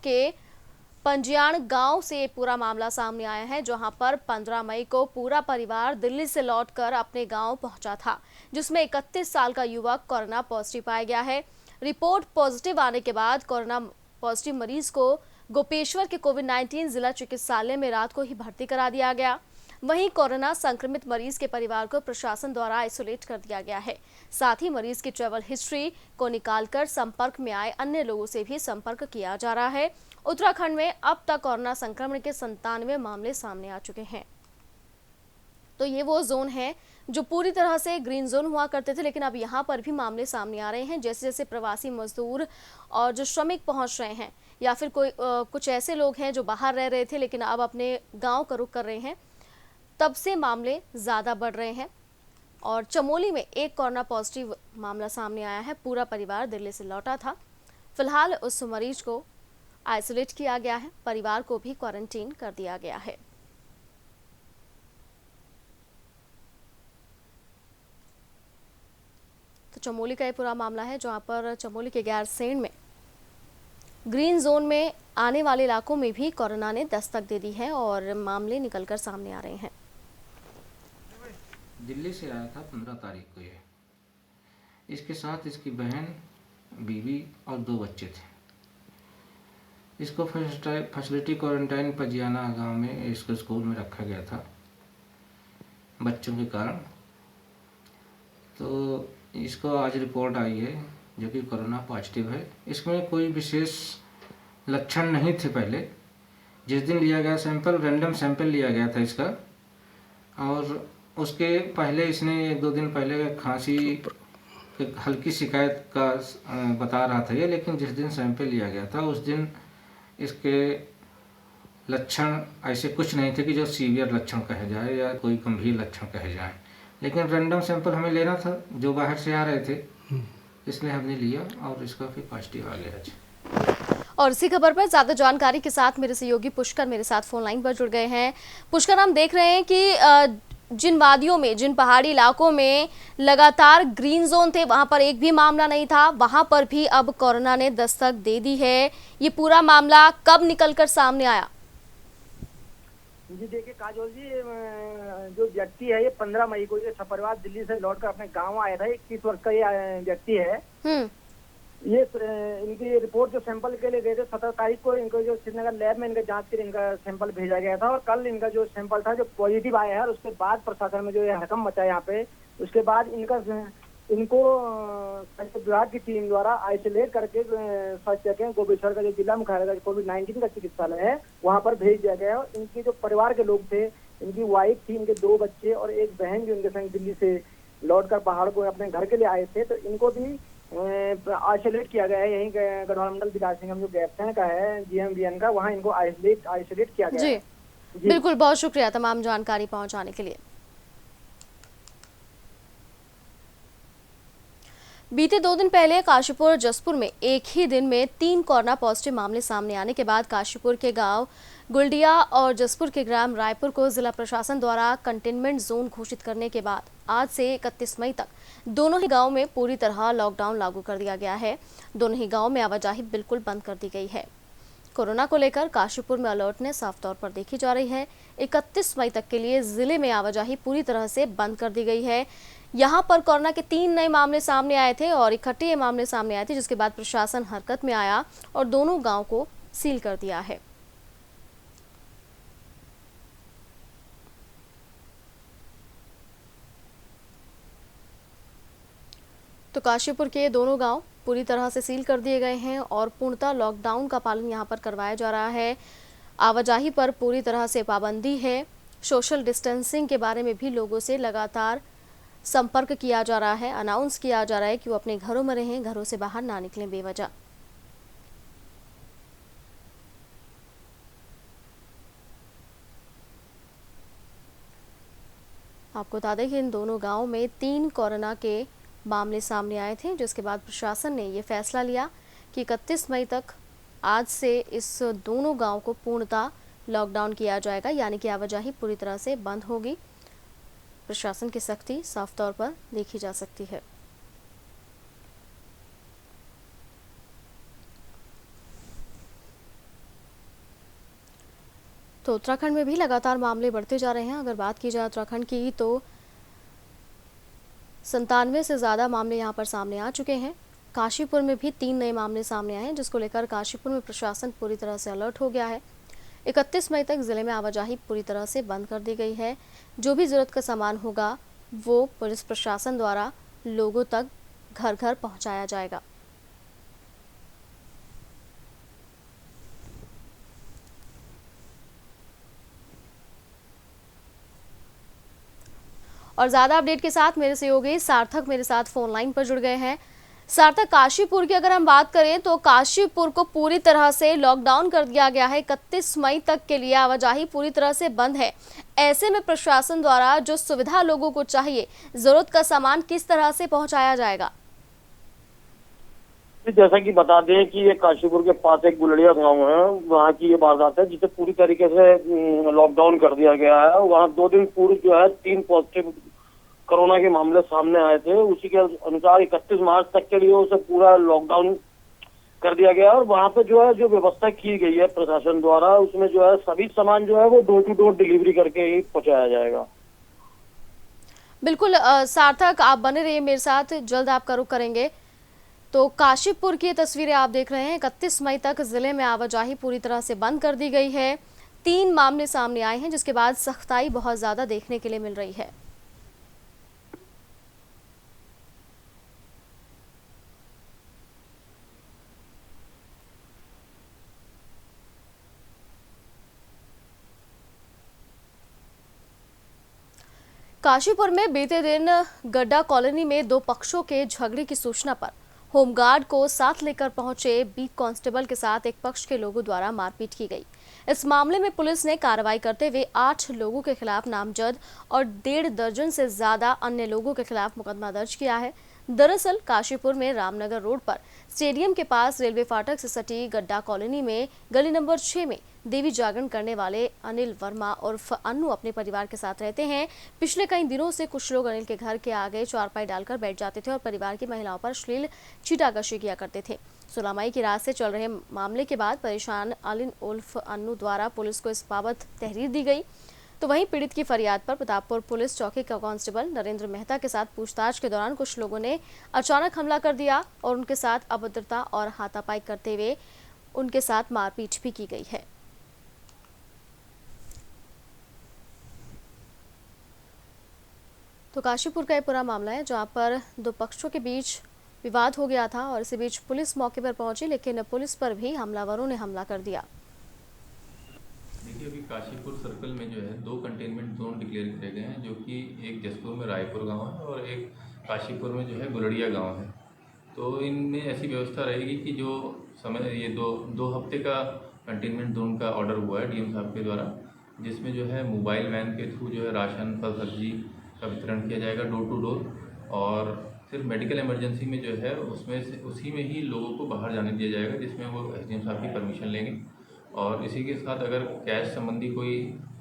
के पंजियाण गांव से पूरा मामला सामने आया है, जहां पर 15 मई को पूरा परिवार दिल्ली से लौटकर अपने गांव पहुंचा था, जिसमें 31 साल का युवक कोरोना पॉजिटिव पाया गया है। रिपोर्ट पॉजिटिव आने के बाद कोरोना पॉजिटिव मरीज को गोपेश्वर के कोविड-19 जिला चिकित्सालय में रात को ही भर्ती करा दिया गया। वहीं कोरोना संक्रमित मरीज के परिवार को प्रशासन द्वारा आइसोलेट कर दिया गया है। साथ ही मरीज की ट्रैवल हिस्ट्री को निकालकर संपर्क में आए अन्य लोगों से भी संपर्क किया जा रहा है। उत्तराखंड में अब तक कोरोना संक्रमण के 97 मामले सामने आ चुके हैं। तो ये वो जोन है जो पूरी तरह से ग्रीन जोन हुआ करते थे, लेकिन अब यहाँ पर भी मामले सामने आ रहे हैं। जैसे जैसे प्रवासी मजदूर और जो श्रमिक पहुंच रहे हैं, या फिर कुछ ऐसे लोग हैं जो बाहर रह रहे थे लेकिन अब अपने गांव का रुख कर रहे हैं, तब से मामले ज़्यादा बढ़ रहे हैं। और चमोली में एक कोरोना पॉजिटिव मामला सामने आया है। पूरा परिवार दिल्ली से लौटा था। फिलहाल उस मरीज को आइसोलेट किया गया है, परिवार को भी क्वारंटीन कर दिया गया है। तो चमोली का ये पूरा मामला है, जहां पर चमोली के गैरसैंण में ग्रीन जोन में आने वाले इलाकों में भी कोरोना ने दस्तक दे दी है और मामले निकलकर सामने आ रहे हैं। दिल्ली से आया था 15 तारीख को। ये इसके साथ इसकी बहन, बीवी और 2 बच्चे थे। इसको फैसिलिटी क्वारंटाइन पजियाना गांव में इसको स्कूल में रखा गया था बच्चों के कारण। तो इसको आज रिपोर्ट आई है जो कि कोरोना पॉजिटिव है। इसमें कोई विशेष लक्षण नहीं थे पहले। जिस दिन लिया गया सैंपल, रैंडम सैंपल लिया गया था इसका, और उसके पहले इसने 1-2 दिन पहले खांसी हल्की शिकायत का बता रहा था ये। लेकिन जिस दिन सैंपल लिया गया था उस दिन इसके लक्षण ऐसे कुछ नहीं थे कि जो सीवियर लक्षण कहे जाए या कोई गंभीर लक्षण कहे जाए। लेकिन रैंडम सैंपल हमें लेना था, जो बाहर से आ रहे थे, इसलिए हमने लिया और इसका फिर पॉजिटिव आ गया। और इसी खबर पर ज्यादा जानकारी के साथ मेरे सहयोगी पुष्कर मेरे साथ फोन लाइन पर जुड़ गए हैं। पुष्कर, हम देख रहे हैं कि जिन वादियों में, जिन पहाड़ी इलाकों में लगातार ग्रीन जोन थे, वहां पर एक भी मामला नहीं था, वहां पर भी अब कोरोना ने दस्तक दे दी है। ये पूरा मामला कब निकलकर सामने आया? जी देखिए काजोल जी, जो व्यक्ति है ये 15 मई को ये सपरिवार दिल्ली से लौटकर अपने गांव आया था। 21 वर्ष का ये व्यक्ति है। ये इनकी रिपोर्ट जो सैंपल के लिए गए थे 17 तारीख को, इनको जो श्रीनगर लैब में इनका जांच कर इनका सैंपल भेजा गया था, और कल इनका जो सैंपल था जो पॉजिटिव आया है। और उसके बाद प्रशासन में जो ये हड़कंप मचा यहाँ पे, उसके बाद इनको स्वास्थ्य विभाग की टीम द्वारा आइसोलेट करके स्वास्थ्य गोपेश्वर का जो जिला मुख्यालय का कोविड-19 का चिकित्सालय है वहाँ पर भेज दिया गया है। और इनके जो परिवार के लोग थे, इनकी वाइफ थी, इनके 2 बच्चे और एक बहन जो इनके संग दिल्ली से लौटकर पहाड़ को अपने घर के लिए आए थे, तो इनको भी आइसोलेट किया गया है। यहीं गढ़वाल मंडल विकास निगम जो गैरसैंण का है, GMBN का, वहाँ इनको आइसोलेट किया गया है। जी बिल्कुल, बहुत शुक्रिया तमाम जानकारी पहुंचाने के लिए। बीते 2 दिन पहले काशीपुर और जसपुर में एक ही दिन में 3 कोरोना पॉजिटिव मामले सामने आने के बाद काशीपुर के गांव गुलडिया और जसपुर के ग्राम रायपुर को जिला प्रशासन द्वारा कंटेनमेंट जोन घोषित करने के बाद आज से 31 मई तक दोनों ही गांव में पूरी तरह लॉकडाउन लागू कर दिया गया है। दोनों ही गांव में आवाजाही बिल्कुल बंद कर दी गई है। कोरोना को लेकर काशीपुर में अलर्टनेस साफ तौर पर देखी जा रही है। 31 मई तक के लिए जिले में आवाजाही पूरी तरह से बंद कर दी गई है। यहाँ पर कोरोना के 3 नए मामले सामने आए थे और इकट्ठे ये मामले सामने आए थे, जिसके बाद प्रशासन हरकत में आया और दोनों गांव को सील कर दिया है। तो काशीपुर के दोनों गांव पूरी तरह से सील कर दिए गए हैं और पूर्णतः लॉकडाउन का पालन यहां पर करवाया जा रहा है। आवाजाही पर पूरी तरह से पाबंदी है। सोशल डिस्टेंसिंग के बारे में भी लोगों से लगातार संपर्क किया जा रहा है, अनाउंस किया जा रहा है कि वो अपने घरों में रहें, घरों से बाहर ना निकलें बेवजह। आपको बता दें कि इन दोनों गांवों में 3 कोरोना के मामले सामने आए थे, जिसके बाद प्रशासन ने ये फैसला लिया कि 31 मई तक आज से इस दोनों गांव को पूर्णतः लॉकडाउन किया जाएगा, यानी कि आवाजाही पूरी तरह से बंद होगी। प्रशासन की सख्ती साफ तौर पर देखी जा सकती है। तो उत्तराखंड में भी लगातार मामले बढ़ते जा रहे हैं। अगर बात की जाए उत्तराखंड की तो 97 से ज़्यादा मामले यहाँ पर सामने आ चुके हैं। काशीपुर में भी 3 नए मामले सामने आए हैं, जिसको लेकर काशीपुर में प्रशासन पूरी तरह से अलर्ट हो गया है। 31 मई तक जिले में आवाजाही पूरी तरह से बंद कर दी गई है। जो भी ज़रूरत का सामान होगा वो पुलिस प्रशासन द्वारा लोगों तक घर घर पहुँचाया जाएगा। और ज़्यादा अपडेट के साथ मेरे सहयोगी सार्थक मेरे साथ फोन लाइन पर जुड़ गए हैं। सार्थक, काशीपुर की अगर हम बात करें तो काशीपुर को पूरी तरह से लॉकडाउन कर दिया गया है। 31 मई तक के लिए आवाजाही पूरी तरह से बंद है। ऐसे में प्रशासन द्वारा जो सुविधा लोगों को चाहिए, जरूरत का सामान किस तरह से पहुंचाया जाएगा? जैसा कि बता दें कि ये काशीपुर के पास एक गुलड़िया गांव है, वहाँ की ये वारदात है जिसे पूरी तरीके से लॉकडाउन कर दिया गया है। वहाँ 2 दिन पूर्व जो है 3 पॉजिटिव कोरोना के मामले सामने आए थे। उसी के अनुसार 31 मार्च तक के लिए उसे पूरा लॉकडाउन कर दिया गया। और वहाँ पे जो है जो व्यवस्था की गई है प्रशासन द्वारा, उसमें जो है सभी सामान जो है वो डोर टू डोर डिलीवरी करके ही पहुँचाया जाएगा। बिल्कुल सार्थक, आप बने रहिए मेरे साथ, जल्द आपका रुख करेंगे। तो काशीपुर की तस्वीरें आप देख रहे हैं। 31 मई तक जिले में आवाजाही पूरी तरह से बंद कर दी गई है। 3 मामले सामने आए हैं, जिसके बाद सख्ताई बहुत ज्यादा देखने के लिए मिल रही है। काशीपुर में बीते दिन गड्ढा कॉलोनी में 2 पक्षों के झगड़े की सूचना पर होमगार्ड को साथ लेकर पहुंचे बीट कांस्टेबल के साथ एक पक्ष के लोगों द्वारा मारपीट की गई। इस मामले में पुलिस ने कार्रवाई करते हुए 8 लोगों के खिलाफ नामजद और 1.5 दर्जन से ज्यादा अन्य लोगों के खिलाफ मुकदमा दर्ज किया है। दरअसल काशीपुर में रामनगर रोड पर स्टेडियम के पास रेलवे फाटक से सटी गड्ढा कॉलोनी में गली नंबर 6 में देवी जागरण करने वाले अनिल वर्मा उर्फ अन्नू अपने परिवार के साथ रहते हैं। पिछले कई दिनों से कुछ लोग अनिल के घर के आगे चारपाई डालकर बैठ जाते थे और परिवार की महिलाओं पर अश्लील छीटाकशी किया करते थे। 16 मई की रात से चल रहे मामले के बाद परेशान अनिल उर्फ अन्नू द्वारा पुलिस को इस बाबत तहरीर दी गई। तो वहीं पीड़ित की फरियाद पर प्रतापपुर पुलिस चौकी का कांस्टेबल नरेंद्र मेहता के साथ पूछताछ के दौरान कुछ लोगों ने अचानक हमला कर दिया और उनके साथ अभद्रता और हाथापाई करते हुए उनके साथ मारपीट भी की गई है। तो काशीपुर का ये पूरा मामला है, जहां पर 2 पक्षों के बीच विवाद हो गया था और इसी बीच पुलिस मौके पर पहुंची, लेकिन पुलिस पर भी हमलावरों ने हमला कर दिया। देखिए, अभी काशीपुर सर्कल में जो है 2 कंटेनमेंट जोन डिक्लेयर किए गए हैं, जो कि एक जसपुर में रायपुर गांव है और एक काशीपुर में जो है गुलड़िया गांव है। तो इनमें ऐसी व्यवस्था रहेगी कि जो समय ये दो हफ्ते का कंटेनमेंट जोन का ऑर्डर हुआ है डीएम साहब के द्वारा, जिसमें जो है मोबाइल वैन के थ्रू जो है राशन फल सब्जी का वितरण किया जाएगा डोर टू डोर। और सिर्फ मेडिकल इमरजेंसी में जो है उसमें से उसी में ही लोगों को बाहर जाने दिया जाएगा, जिसमें वो एसडीएम साहब की परमिशन लेंगे। और इसी के साथ अगर कैश संबंधी कोई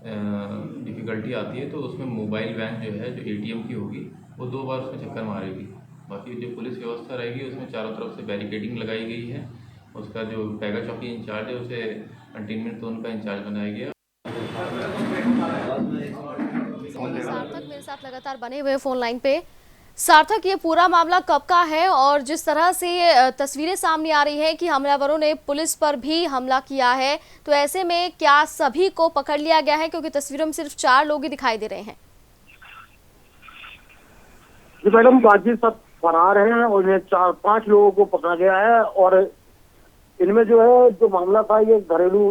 डिफ़िकल्टी आती है तो उसमें मोबाइल वैन जो है जो एटीएम की होगी वो 2 बार उसमें चक्कर मारेगी। बाकी जो पुलिस व्यवस्था रहेगी उसमें चारों तरफ से बैरिकेडिंग लगाई गई है। उसका जो पैगा चौकी इंचार्ज है उसे कंटेनमेंट जोन का इंचार्ज बनाया गया। सार्थक मेरे साथ लगातार बने हुए फोन लाइन पे। सार्थक, ये पूरा मामला कब का है और जिस तरह से तस्वीरें सामने आ रही है कि हमलावरों ने पुलिस पर भी हमला किया है, तो ऐसे में क्या सभी को पकड़ लिया गया है? क्योंकि तस्वीरों में सिर्फ 4 लोग ही दिखाई दे रहे हैं। जी मैडम, बाकी सब फरार हैं और इन्हें 4-5 लोगों को पकड़ा गया है। और इनमें जो है जो मामला था ये घरेलू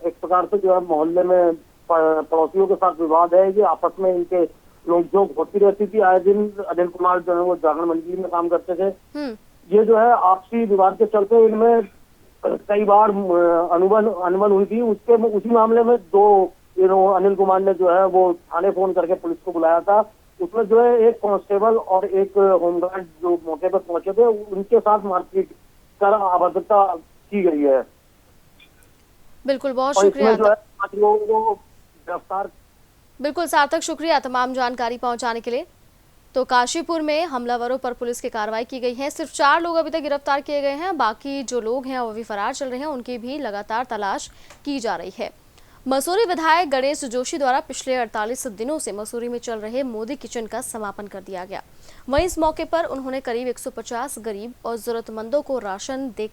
एक प्रकार से जो है मोहल्ले में पड़ोसियों के साथ विवाद है। ये आपस में इनके नोकझोंक होती रहती थी आए दिन। अनिल कुमार जो है वो जागरण मंडली में काम करते थे। ये जो है आपसी विवाद के चलते इनमें कई बार अनबन हुई थी। उसी मामले में 2 अनिल कुमार ने जो है वो थाने फोन करके पुलिस को बुलाया था। उसमें जो है एक कांस्टेबल और एक होमगार्ड जो मौके पर पहुंचे थे उनके साथ मारपीट कर अभद्रता की गई है। बिल्कुल, बहुत शुक्रिया। जो है 5 लोगों को गिरफ्तार। बिल्कुल सार्थक, शुक्रिया तमाम जानकारी पहुंचाने के लिए। तो काशीपुर में हमलावरों पर पुलिस की कार्रवाई की गई है। सिर्फ 4 लोग अभी तक गिरफ्तार किए गए हैं, बाकी जो लोग हैं वो भी फरार चल रहे हैं, उनकी भी लगातार तलाश की जा रही है। मसूरी विधायक गणेश जोशी द्वारा पिछले 48 दिनों से मसूरी में चल रहे मोदी किचन का समापन कर दिया गया। वहीं इस मौके पर उन्होंने करीब 150 गरीब और जरूरतमंदों को राशन दे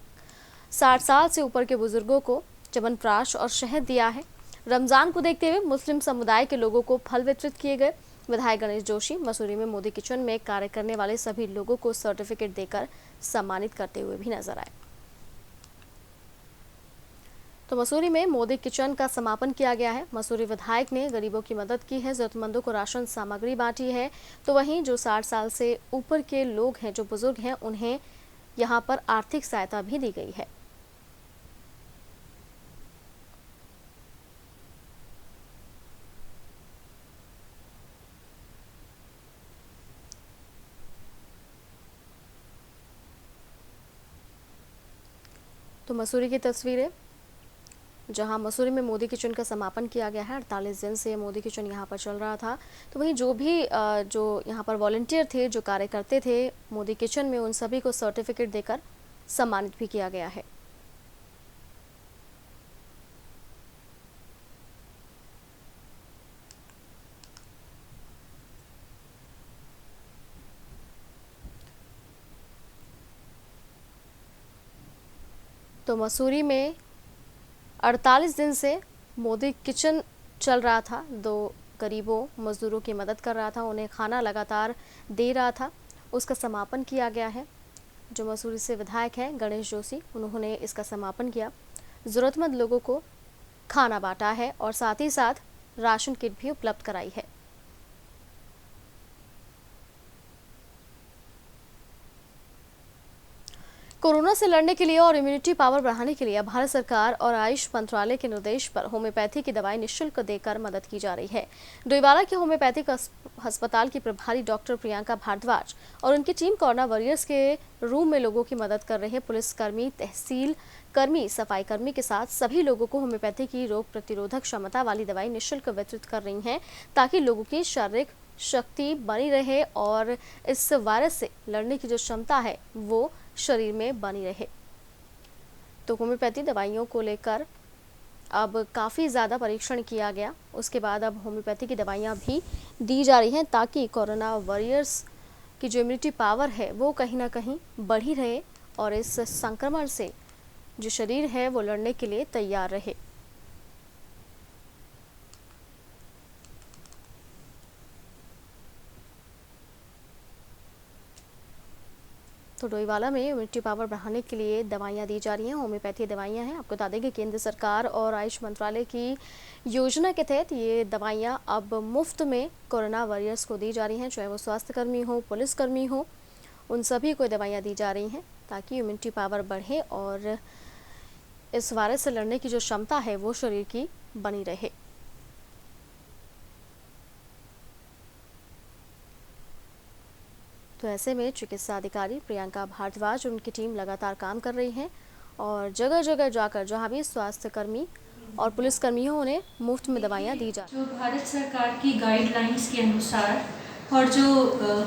60 साल से ऊपर के बुजुर्गों को च्यवनप्राश और शहद दिया है। रमजान को देखते हुए मुस्लिम समुदाय के लोगों को फल वितरित किए गए। विधायक गणेश जोशी मसूरी में मोदी किचन में कार्य करने वाले सभी लोगों को सर्टिफिकेट देकर सम्मानित करते हुए भी नजर आए। तो मसूरी में मोदी किचन का समापन किया गया है। मसूरी विधायक ने गरीबों की मदद की है, जरूरतमंदों को राशन सामग्री बांटी है। तो वहीं जो 60 साल से ऊपर के लोग हैं, जो बुजुर्ग हैं, उन्हें यहां पर आर्थिक सहायता भी दी गई है। तो मसूरी की तस्वीरें, जहां मसूरी में मोदी किचन का समापन किया गया है। 48 दिन से मोदी किचन यहां पर चल रहा था। तो वहीं जो भी जो यहां पर वॉलंटियर थे, जो कार्य करते थे मोदी किचन में, उन सभी को सर्टिफिकेट देकर सम्मानित भी किया गया है। तो मसूरी में 48 दिन से मोदी किचन चल रहा था। 2 गरीबों मजदूरों की मदद कर रहा था, उन्हें खाना लगातार दे रहा था। उसका समापन किया गया है। जो मसूरी से विधायक हैं गणेश जोशी, उन्होंने इसका समापन किया। ज़रूरतमंद लोगों को खाना बांटा है और साथ ही साथ राशन किट भी उपलब्ध कराई है। कोरोना से लड़ने के लिए और इम्यूनिटी पावर बढ़ाने के लिए भारत सरकार और आयुष मंत्रालय के निर्देश पर होम्योपैथी की दवाई निःशुल्क देकर मदद की जा रही है। डोईवाला के होम्योपैथिक अस्पताल की प्रभारी डॉक्टर प्रियंका भारद्वाज और उनकी टीम कोरोना वॉरियर्स के रूम में लोगों की मदद कर रहे हैं। पुलिसकर्मी, तहसील कर्मी, सफाई कर्मी के साथ सभी लोगों को होम्योपैथी की रोग प्रतिरोधक क्षमता वाली दवाई निःशुल्क वितरित कर रही हैं, ताकि लोगों की शारीरिक शक्ति बनी रहे और इस वायरस से लड़ने की जो क्षमता है वो शरीर में बनी रहे। तो होम्योपैथी दवाइयों को लेकर अब काफ़ी ज़्यादा परीक्षण किया गया, उसके बाद अब होम्योपैथी की दवाइयाँ भी दी जा रही हैं, ताकि कोरोना वॉरियर्स की जो इम्यूनिटी पावर है वो कहीं ना कहीं बढ़ी रहे और इस संक्रमण से जो शरीर है वो लड़ने के लिए तैयार रहे। तो डोईवाला में इम्यूनिटी पावर बढ़ाने के लिए दवाइयाँ दी जा रही हैं, होम्योपैथी दवाइयाँ हैं। आपको बता दें कि केंद्र सरकार और आयुष मंत्रालय की योजना के तहत ये दवाइयाँ अब मुफ्त में कोरोना वॉरियर्स को दी जा रही हैं, चाहे वो स्वास्थ्यकर्मी हो, पुलिसकर्मी हो, उन सभी को दवाइयाँ दी जा रही हैं, ताकि इम्यूनिटी पावर बढ़े और इस वायरस से लड़ने की जो क्षमता है वो शरीर की बनी रहे। तो ऐसे में चिकित्सा अधिकारी प्रियंका भारद्वाज और उनकी टीम लगातार काम कर रही हैं और जगह जगह जाकर जहां भी स्वास्थ्यकर्मी और पुलिसकर्मियों उन्हें मुफ्त में दवाइयां दी जा। जो भारत सरकार की गाइडलाइंस के अनुसार और जो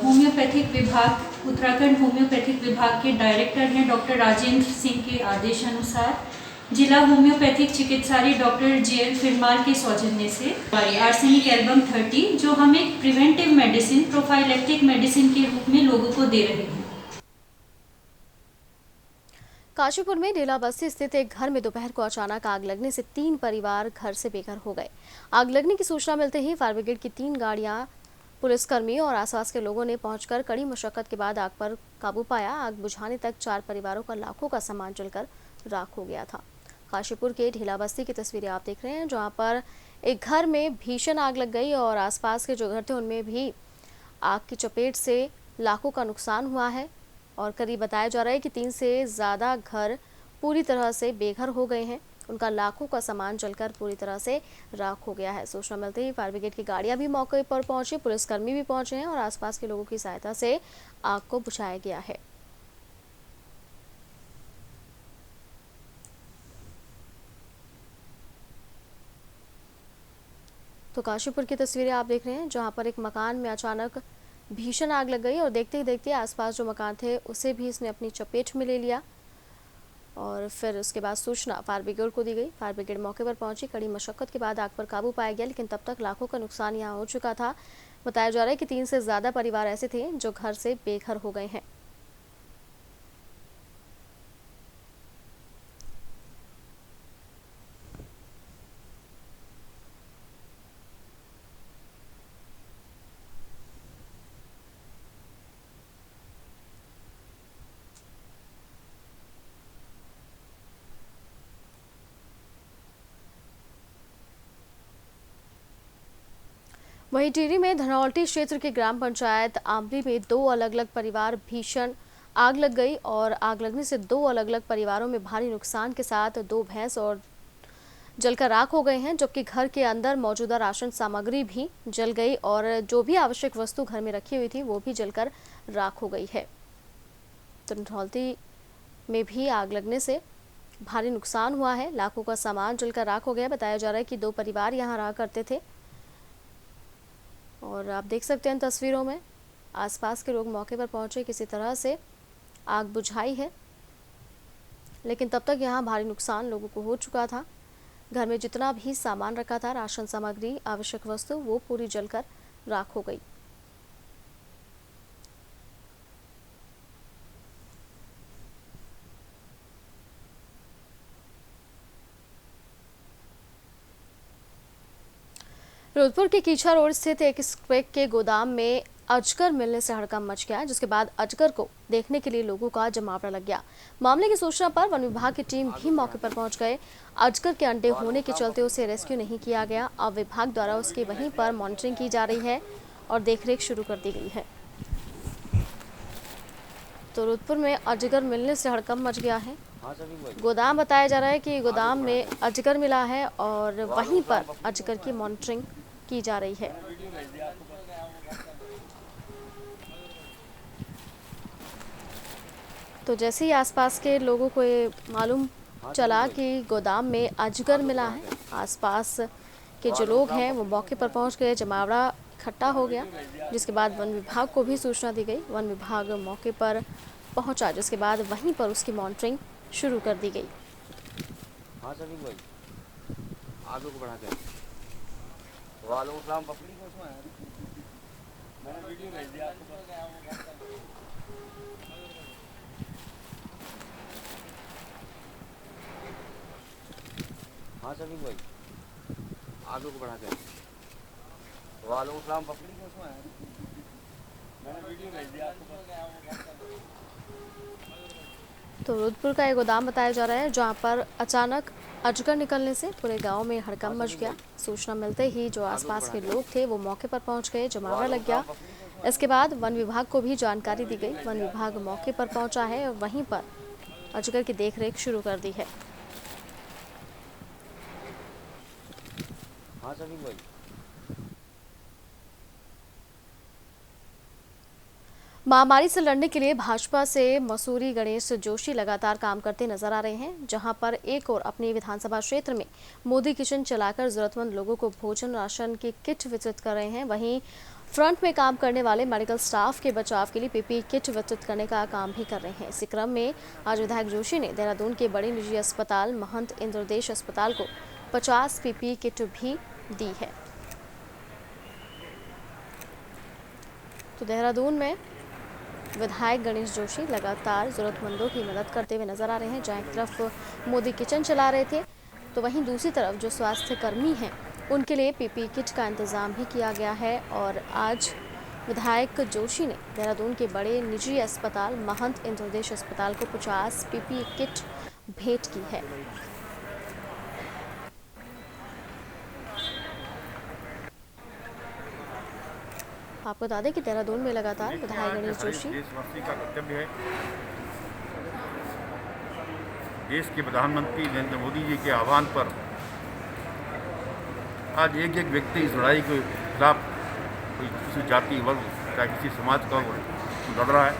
होम्योपैथिक विभाग, उत्तराखंड होम्योपैथिक विभाग के डायरेक्टर हैं डॉक्टर राजेंद्र सिंह के आदेश अनुसार जिला होम्योपैथिक चिकित्सालय डॉक्टर JL फिरमाल के सौजन्य से आर्सेनिक एल्बम 30 जो हम एक प्रिवेंटिव मेडिसिन, प्रोफाइलेक्टिक मेडिसिन के रूप में लोगों को दे रहे हैं। काशीपुर में ढेला बस्ती स्थित एक घर में दोपहर को अचानक आग लगने से 3 परिवार घर से बेघर हो गए। आग लगने की सूचना मिलते ही फायर ब्रिगेड की 3 गाड़ियां, पुलिसकर्मी और आसपास के लोगों ने पहुंचकर कड़ी मशक्कत के बाद आग पर काबू पाया। आग बुझाने तक 4 परिवारों का लाखों का सामान जलकर राख हो गया था। काशीपुर के ढेला बस्ती की तस्वीरें आप देख रहे हैं, जहां पर एक घर में भीषण आग लग गई और आसपास के जो घर थे उनमें भी आग की चपेट से लाखों का नुकसान हुआ है और करीब बताया जा रहा है कि 3 से ज़्यादा घर पूरी तरह से बेघर हो गए हैं। उनका लाखों का सामान जलकर पूरी तरह से राख हो गया है। सूचना मिलते ही फायर ब्रिगेड की गाड़ियां भी मौके पर पहुंची, पुलिसकर्मी भी पहुंचे हैं और आसपास के लोगों की सहायता से आग को बुझाया गया है। तो काशीपुर की तस्वीरें आप देख रहे हैं, जहां पर एक मकान में अचानक भीषण आग लग गई और देखते ही देखते आसपास जो मकान थे उसे भी इसने अपनी चपेट में ले लिया और फिर उसके बाद सूचना फायर ब्रिगेड को दी गई। फायर ब्रिगेड मौके पर पहुंची। कड़ी मशक्कत के बाद आग पर काबू पाया गया, लेकिन तब तक लाखों का नुकसान यहाँ हो चुका था। बताया जा रहा है कि 3 से ज़्यादा परिवार ऐसे थे जो घर से बेघर हो गए हैं। वहीं टिहरी में धनौल्टी क्षेत्र के ग्राम पंचायत आंबली में 2 अलग अलग परिवार भीषण आग लग गई और आग लगने से 2 अलग अलग परिवारों में भारी नुकसान के साथ 2 भैंस और जलकर राख हो गए हैं, जबकि घर के अंदर मौजूदा राशन सामग्री भी जल गई और जो भी आवश्यक वस्तु घर में रखी हुई थी वो भी जलकर राख हो गई है। तो धनौल्टी में भी आग लगने से भारी नुकसान हुआ है, लाखों का सामान जलकर राख हो गया। बताया जा रहा है कि 2 परिवार यहाँ रहा करते थे और आप देख सकते हैं तस्वीरों में आसपास के लोग मौके पर पहुंचे, किसी तरह से आग बुझाई है, लेकिन तब तक यहाँ भारी नुकसान लोगों को हो चुका था। घर में जितना भी सामान रखा था, राशन सामग्री, आवश्यक वस्तु, वो पूरी जलकर राख हो गई। रुद्रपुर के कीछा रोड स्थित एक स्क्वैक के गोदाम में अजगर मिलने से हड़कंप मच गया, जिसके बाद अजगर को देखने के लिए लोगों का जमावड़ा लग गया। मामले की सूचना पर वन विभाग की टीम भी मौके पर पहुंच गए। अजगर के अंडे होने के चलते उसे रेस्क्यू नहीं किया गया। अब विभाग द्वारा उसकी वहीं पर मॉनिटरिंग की जा रही है और देखरेख शुरू कर दी गई है। तो रुद्रपुर में अजगर मिलने से हड़कंप मच गया है। गोदाम बताया जा रहा है कि गोदाम में अजगर मिला है और वहीं पर अजगर की मॉनिटरिंग की जा रही है। तो जैसे ही आसपास के लोगों को ये मालूम चला कि गोदाम में अजगर मिला है, आसपास के जो लोग हैं वो मौके पर पहुंच गए, जमावड़ा इकट्ठा हो गया, जिसके बाद वन विभाग को भी सूचना दी गई। वन विभाग मौके पर पहुंचा, जिसके बाद वहीं पर उसकी मॉनिटरिंग शुरू कर दी गई। हाँ सभी भाई आगे को बढ़ा के वालों सलाम पपड़ी को उसमें मैंने वीडियो भेज दिया आपको। हाँ सभी भाई आगे को बढ़ा के वालों सलाम पपड़ी को उसमें मैंने वीडियो भेज दिया आपको। तो रुद्रपुर का एक गोदाम बताया जा रहा है, जहां पर अचानक अजगर निकलने से पूरे गांव में हड़कंप मच गया। सूचना मिलते ही जो आसपास के लोग थे वो मौके पर पहुंच गए, जमावड़ा लग गया। इसके बाद वन विभाग को भी जानकारी दी गई। वन विभाग मौके पर पहुंचा है और वहीं पर अजगर की देखरेख शुरू कर दी है। हाँ सभी भाई महामारी से लड़ने के लिए भाजपा से मसूरी गणेश जोशी लगातार काम करते नजर आ रहे हैं, जहां पर एक और अपने विधानसभा क्षेत्र में मोदी किचन चलाकर जरूरतमंद लोगों को भोजन राशन की किट वितरित कर रहे हैं। वहीं फ्रंट में काम करने वाले मेडिकल स्टाफ के बचाव के लिए पीपीई किट वितरित करने का काम भी कर रहे हैं। इसी क्रम में आज विधायक जोशी ने देहरादून के बड़े निजी अस्पताल महंत इंद्रदेश अस्पताल को 50 पीपीई किट भी दी है। तो देहरादून में विधायक गणेश जोशी लगातार जरूरतमंदों की मदद करते हुए नजर आ रहे हैं। जहाँ एक तरफ मोदी किचन चला रहे थे, तो वहीं दूसरी तरफ जो स्वास्थ्य कर्मी हैं उनके लिए पीपीई किट का इंतजाम भी किया गया है। और आज विधायक जोशी ने देहरादून के बड़े निजी अस्पताल महंत इंद्रदेश अस्पताल को 50 पीपीई किट भेंट की है। आपको बता दें कि देहरादून में लगातार विधायक गणेश जोशी देशवासी का कर्तव्य है देश के प्रधानमंत्री नरेंद्र मोदी जी के आह्वान पर आज एक एक व्यक्ति इस लड़ाई के खिलाफ कोई किसी जाति वर्ग चाहे किसी समाज का लड़ रहा है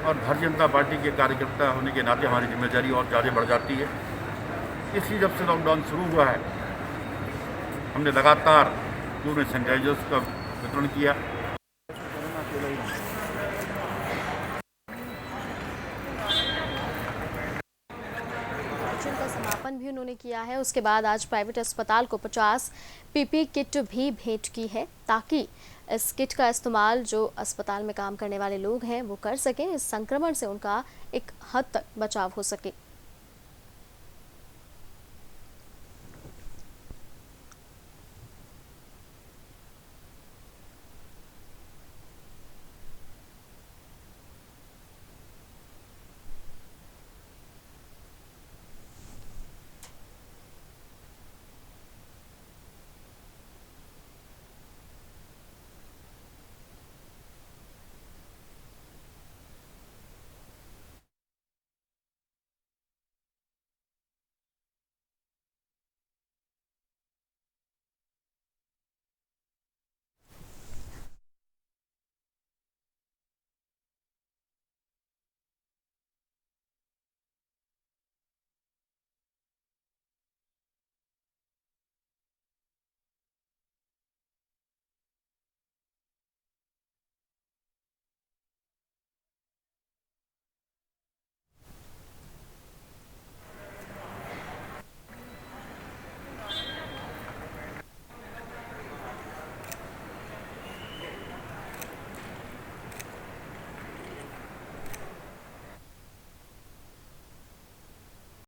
और भारतीय जनता पार्टी के कार्यकर्ता होने के नाते हमारी जिम्मेदारी और ज़्यादा बढ़ जाती है। इसलिए जब से लॉकडाउन शुरू हुआ है हमने लगातार पूरे सैनिटाइजर्स का वितरण किया। किया है। उसके बाद आज प्राइवेट अस्पताल को 50 पीपी किट भी भेंट की है ताकि इस किट का इस्तेमाल जो अस्पताल में काम करने वाले लोग हैं वो कर सकें। इस संक्रमण से उनका एक हद तक बचाव हो सके।